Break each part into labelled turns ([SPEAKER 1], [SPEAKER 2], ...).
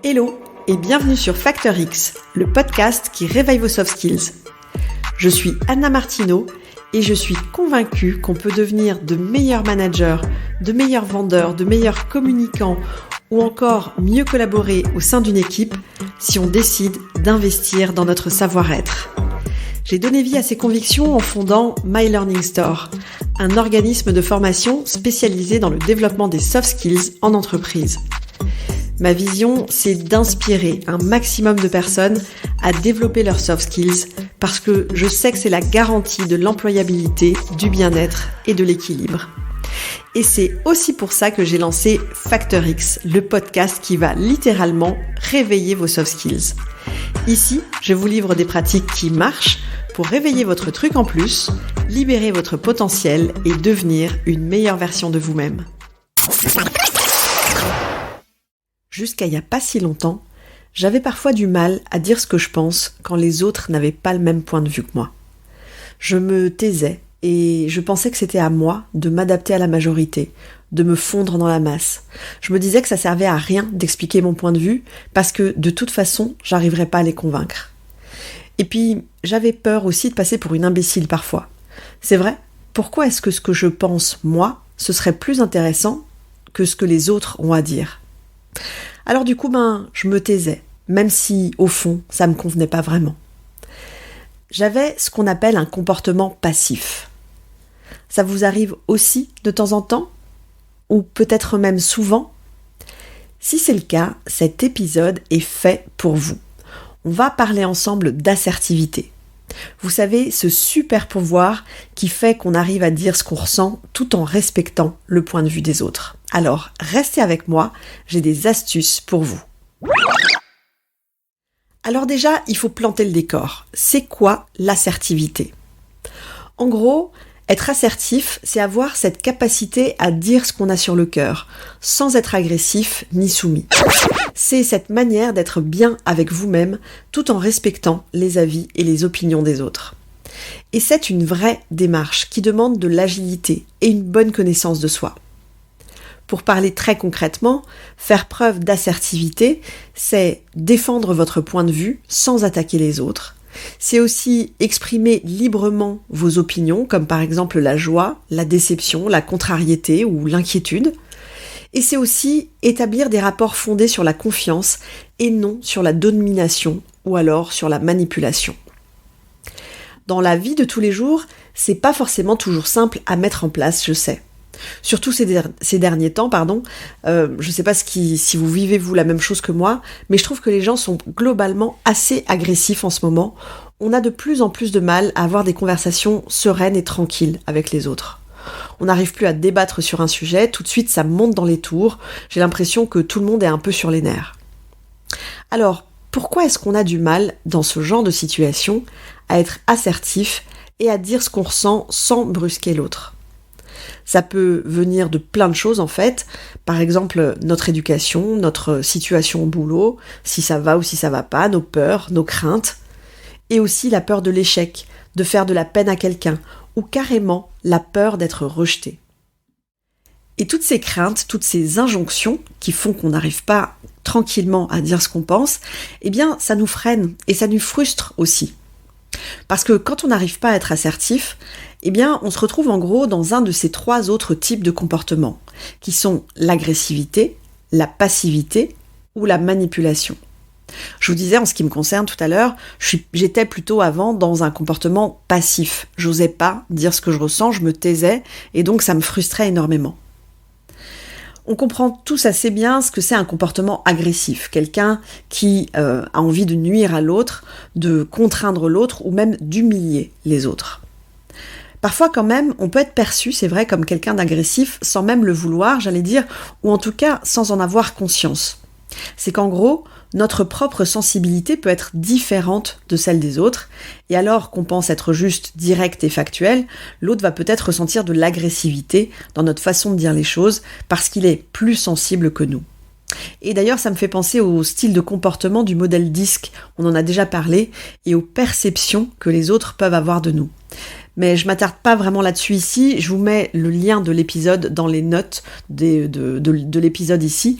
[SPEAKER 1] Hello et bienvenue sur Factor X, le podcast qui réveille vos soft skills. Je suis Anna Martineau et je suis convaincue qu'on peut devenir de meilleurs managers, de meilleurs vendeurs, de meilleurs communicants ou encore mieux collaborer au sein d'une équipe si on décide d'investir dans notre savoir-être. J'ai donné vie à ces convictions en fondant My Learning Store, un organisme de formation spécialisé dans le développement des soft skills en entreprise. Ma vision, c'est d'inspirer un maximum de personnes à développer leurs soft skills parce que je sais que c'est la garantie de l'employabilité, du bien-être et de l'équilibre. Et c'est aussi pour ça que j'ai lancé Factor X, le podcast qui va littéralement réveiller vos soft skills. Ici, je vous livre des pratiques qui marchent pour réveiller votre truc en plus, libérer votre potentiel et devenir une meilleure version de vous-même. Jusqu'à il n'y a pas si longtemps, j'avais parfois du mal à dire ce que je pense quand les autres n'avaient pas le même point de vue que moi. Je me taisais et je pensais que c'était à moi de m'adapter à la majorité, de me fondre dans la masse. Je me disais que ça servait à rien d'expliquer mon point de vue parce que de toute façon, j'arriverais pas à les convaincre. Et puis, j'avais peur aussi de passer pour une imbécile parfois. C'est vrai, pourquoi est-ce que ce que je pense, moi, ce serait plus intéressant que ce que les autres ont à dire ? Alors du coup, je me taisais, même si, au fond, ça me convenait pas vraiment. J'avais ce qu'on appelle un comportement passif. Ça vous arrive aussi de temps en temps ? Ou peut-être même souvent ? Si c'est le cas, cet épisode est fait pour vous. On va parler ensemble d'assertivité. Vous savez, ce super pouvoir qui fait qu'on arrive à dire ce qu'on ressent tout en respectant le point de vue des autres. Alors, restez avec moi, j'ai des astuces pour vous. Alors déjà, il faut planter le décor. C'est quoi l'assertivité ? En gros, être assertif, c'est avoir cette capacité à dire ce qu'on a sur le cœur, sans être agressif ni soumis. C'est cette manière d'être bien avec vous-même, tout en respectant les avis et les opinions des autres. Et c'est une vraie démarche qui demande de l'agilité et une bonne connaissance de soi. Pour parler très concrètement, faire preuve d'assertivité, c'est défendre votre point de vue sans attaquer les autres. C'est aussi exprimer librement vos opinions, comme par exemple la joie, la déception, la contrariété ou l'inquiétude. Et c'est aussi établir des rapports fondés sur la confiance et non sur la domination ou alors sur la manipulation. Dans la vie de tous les jours, c'est pas forcément toujours simple à mettre en place, je sais. Surtout ces derniers temps, je sais pas si vous vivez vous la même chose que moi, mais je trouve que les gens sont globalement assez agressifs en ce moment. On a de plus en plus de mal à avoir des conversations sereines et tranquilles avec les autres. On n'arrive plus à débattre sur un sujet, tout de suite ça monte dans les tours, j'ai l'impression que tout le monde est un peu sur les nerfs. Alors, pourquoi est-ce qu'on a du mal, dans ce genre de situation, à être assertif et à dire ce qu'on ressent sans brusquer l'autre ? Ça peut venir de plein de choses en fait, par exemple notre éducation, notre situation au boulot, si ça va ou si ça va pas, nos peurs, nos craintes, et aussi la peur de l'échec, de faire de la peine à quelqu'un, ou carrément la peur d'être rejeté. Et toutes ces craintes, toutes ces injonctions qui font qu'on n'arrive pas tranquillement à dire ce qu'on pense, eh bien ça nous freine et ça nous frustre aussi. Parce que quand on n'arrive pas à être assertif, eh bien on se retrouve en gros dans un de ces 3 autres types de comportements, qui sont l'agressivité, la passivité ou la manipulation. Je vous disais en ce qui me concerne tout à l'heure, j'étais plutôt avant dans un comportement passif. J'osais pas dire ce que je ressens, je me taisais et donc ça me frustrait énormément. On comprend tous assez bien ce que c'est un comportement agressif, quelqu'un qui a envie de nuire à l'autre, de contraindre l'autre ou même d'humilier les autres. Parfois quand même, on peut être perçu, c'est vrai, comme quelqu'un d'agressif sans même le vouloir, j'allais dire, ou en tout cas sans en avoir conscience. C'est qu'en gros, notre propre sensibilité peut être différente de celle des autres, et alors qu'on pense être juste direct et factuel, l'autre va peut-être ressentir de l'agressivité dans notre façon de dire les choses, parce qu'il est plus sensible que nous. Et d'ailleurs, ça me fait penser au style de comportement du modèle DISC, on en a déjà parlé, et aux perceptions que les autres peuvent avoir de nous. mais je m'attarde pas vraiment là-dessus ici. Je vous mets le lien de l'épisode dans les notes de l'épisode ici.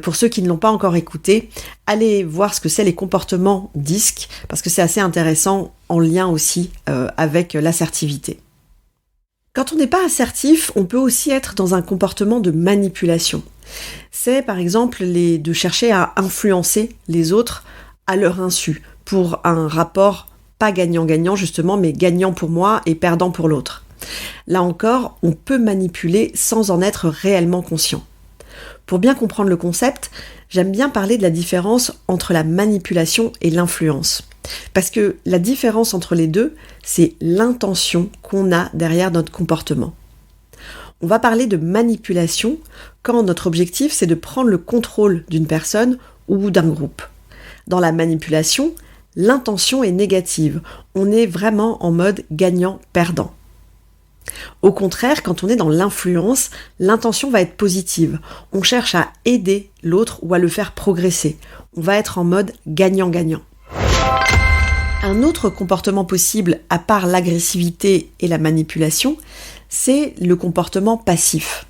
[SPEAKER 1] Pour ceux qui ne l'ont pas encore écouté, allez voir ce que c'est les comportements DISC, parce que c'est assez intéressant en lien aussi avec l'assertivité. Quand on n'est pas assertif, on peut aussi être dans un comportement de manipulation. C'est par exemple de chercher à influencer les autres à leur insu, pour un rapport pas gagnant-gagnant justement, mais gagnant pour moi et perdant pour l'autre. Là encore, on peut manipuler sans en être réellement conscient. Pour bien comprendre le concept, j'aime bien parler de la différence entre la manipulation et l'influence. Parce que la différence entre les deux, c'est l'intention qu'on a derrière notre comportement. On va parler de manipulation quand notre objectif, c'est de prendre le contrôle d'une personne ou d'un groupe. Dans la manipulation, l'intention est négative. On est vraiment en mode gagnant-perdant. Au contraire, quand on est dans l'influence, l'intention va être positive. On cherche à aider l'autre ou à le faire progresser. On va être en mode gagnant-gagnant. Un autre comportement possible, à part l'agressivité et la manipulation, c'est le comportement passif.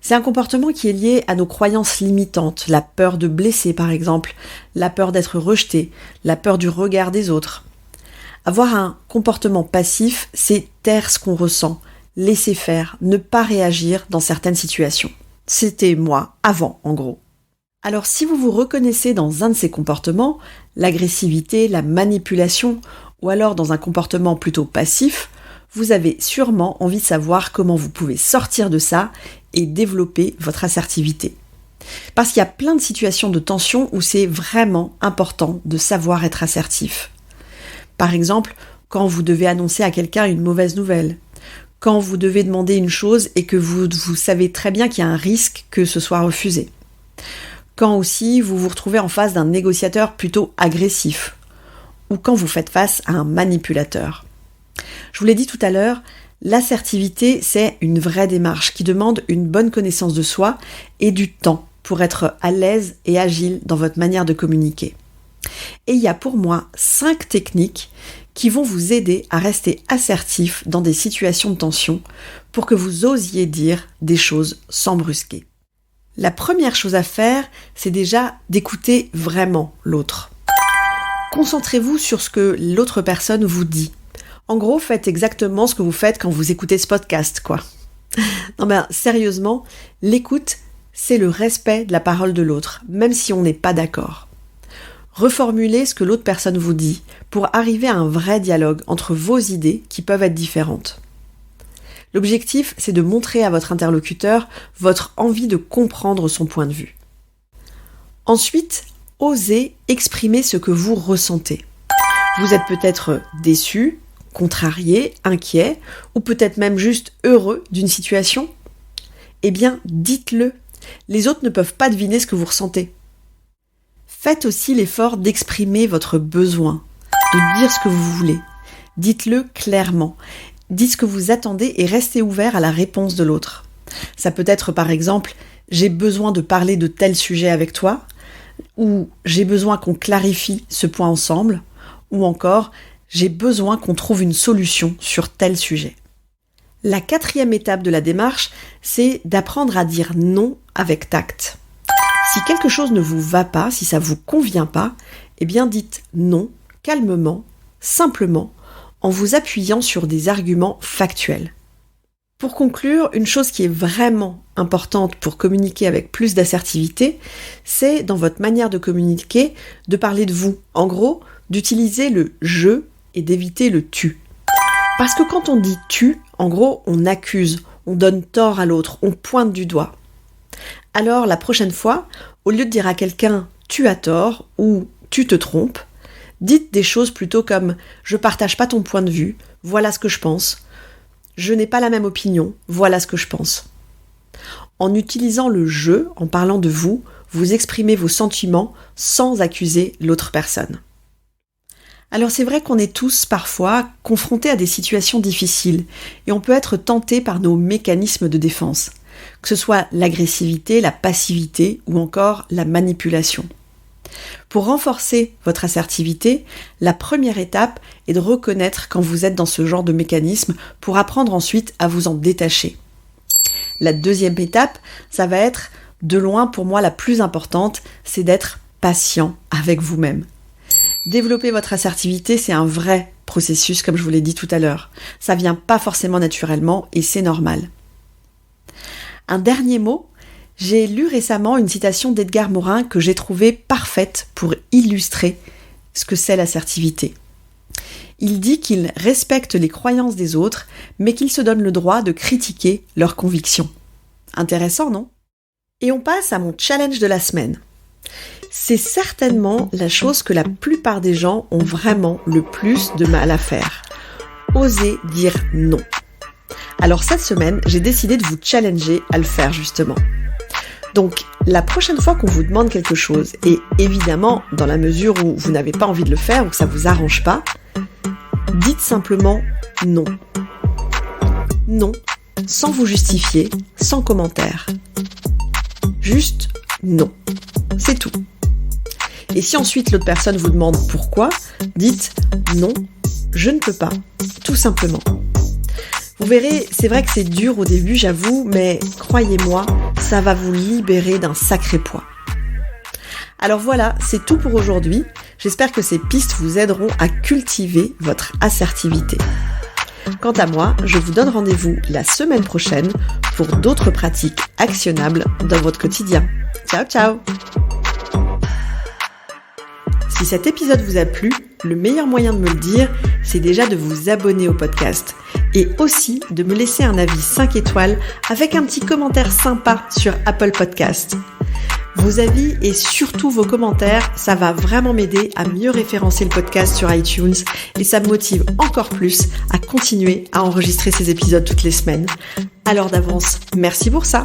[SPEAKER 1] C'est un comportement qui est lié à nos croyances limitantes, la peur de blesser par exemple, la peur d'être rejeté, la peur du regard des autres. Avoir un comportement passif, c'est taire ce qu'on ressent, laisser faire, ne pas réagir dans certaines situations. C'était moi, avant en gros. Alors si vous vous reconnaissez dans un de ces comportements, l'agressivité, la manipulation, ou alors dans un comportement plutôt passif, vous avez sûrement envie de savoir comment vous pouvez sortir de ça et développer votre assertivité. Parce qu'il y a plein de situations de tension où c'est vraiment important de savoir être assertif. Par exemple, quand vous devez annoncer à quelqu'un une mauvaise nouvelle, quand vous devez demander une chose et que vous savez très bien qu'il y a un risque que ce soit refusé, quand aussi vous vous retrouvez en face d'un négociateur plutôt agressif, ou quand vous faites face à un manipulateur. Je vous l'ai dit tout à l'heure, l'assertivité, c'est une vraie démarche qui demande une bonne connaissance de soi et du temps pour être à l'aise et agile dans votre manière de communiquer. Et il y a pour moi 5 techniques qui vont vous aider à rester assertif dans des situations de tension pour que vous osiez dire des choses sans brusquer. La première chose à faire, c'est déjà d'écouter vraiment l'autre. Concentrez-vous sur ce que l'autre personne vous dit. En gros, faites exactement ce que vous faites quand vous écoutez ce podcast, quoi. Non mais sérieusement, l'écoute, c'est le respect de la parole de l'autre, même si on n'est pas d'accord. Reformulez ce que l'autre personne vous dit pour arriver à un vrai dialogue entre vos idées qui peuvent être différentes. L'objectif, c'est de montrer à votre interlocuteur votre envie de comprendre son point de vue. Ensuite, osez exprimer ce que vous ressentez. Vous êtes peut-être déçu, contrarié, inquiet, ou peut-être même juste heureux d'une situation. Eh bien, dites-le. Les autres ne peuvent pas deviner ce que vous ressentez. Faites aussi l'effort d'exprimer votre besoin, de dire ce que vous voulez. Dites-le clairement. Dites ce que vous attendez et restez ouvert à la réponse de l'autre. Ça peut être par exemple « j'ai besoin de parler de tel sujet avec toi » ou « j'ai besoin qu'on clarifie ce point ensemble » ou encore « j'ai besoin qu'on trouve une solution sur tel sujet ». La 4e étape de la démarche, c'est d'apprendre à dire non avec tact. Si quelque chose ne vous va pas, si ça vous convient pas, eh bien dites non, calmement, simplement, en vous appuyant sur des arguments factuels. Pour conclure, une chose qui est vraiment importante pour communiquer avec plus d'assertivité, c'est dans votre manière de communiquer, de parler de vous. En gros, d'utiliser le « je » et d'éviter le « tu ». Parce que quand on dit « tu », en gros, on accuse, on donne tort à l'autre, on pointe du doigt. Alors, la prochaine fois, au lieu de dire à quelqu'un « tu as tort » ou « tu te trompes », dites des choses plutôt comme « je partage pas ton point de vue, voilà ce que je pense », « je n'ai pas la même opinion, voilà ce que je pense ». En utilisant le « je », en parlant de vous, vous exprimez vos sentiments sans accuser l'autre personne. Alors c'est vrai qu'on est tous parfois confrontés à des situations difficiles et on peut être tenté par nos mécanismes de défense, que ce soit l'agressivité, la passivité ou encore la manipulation. Pour renforcer votre assertivité, la première étape est de reconnaître quand vous êtes dans ce genre de mécanisme pour apprendre ensuite à vous en détacher. La deuxième étape, ça va être, de loin pour moi la plus importante, c'est d'être patient avec vous-même. Développer votre assertivité, c'est un vrai processus, comme je vous l'ai dit tout à l'heure. Ça vient pas forcément naturellement et c'est normal. Un dernier mot, j'ai lu récemment une citation d'Edgar Morin que j'ai trouvée parfaite pour illustrer ce que c'est l'assertivité. Il dit qu'il respecte les croyances des autres, mais qu'il se donne le droit de critiquer leurs convictions. Intéressant, non ? Et on passe à mon challenge de la semaine. C'est certainement la chose que la plupart des gens ont vraiment le plus de mal à faire. Oser dire non. Alors cette semaine, j'ai décidé de vous challenger à le faire justement. Donc, la prochaine fois qu'on vous demande quelque chose, et évidemment, dans la mesure où vous n'avez pas envie de le faire ou que ça vous arrange pas, dites simplement non. Non, sans vous justifier, sans commentaire. Juste non. C'est tout. Et si ensuite l'autre personne vous demande pourquoi, dites non, je ne peux pas, tout simplement. Vous verrez, c'est vrai que c'est dur au début, j'avoue, mais croyez-moi, ça va vous libérer d'un sacré poids. Alors voilà, c'est tout pour aujourd'hui. J'espère que ces pistes vous aideront à cultiver votre assertivité. Quant à moi, je vous donne rendez-vous la semaine prochaine pour d'autres pratiques actionnables dans votre quotidien. Ciao, ciao! Si cet épisode vous a plu, le meilleur moyen de me le dire, c'est déjà de vous abonner au podcast et aussi de me laisser un avis 5 étoiles avec un petit commentaire sympa sur Apple Podcast. Vos avis et surtout vos commentaires, ça va vraiment m'aider à mieux référencer le podcast sur iTunes et ça me motive encore plus à continuer à enregistrer ces épisodes toutes les semaines. Alors d'avance, merci pour ça!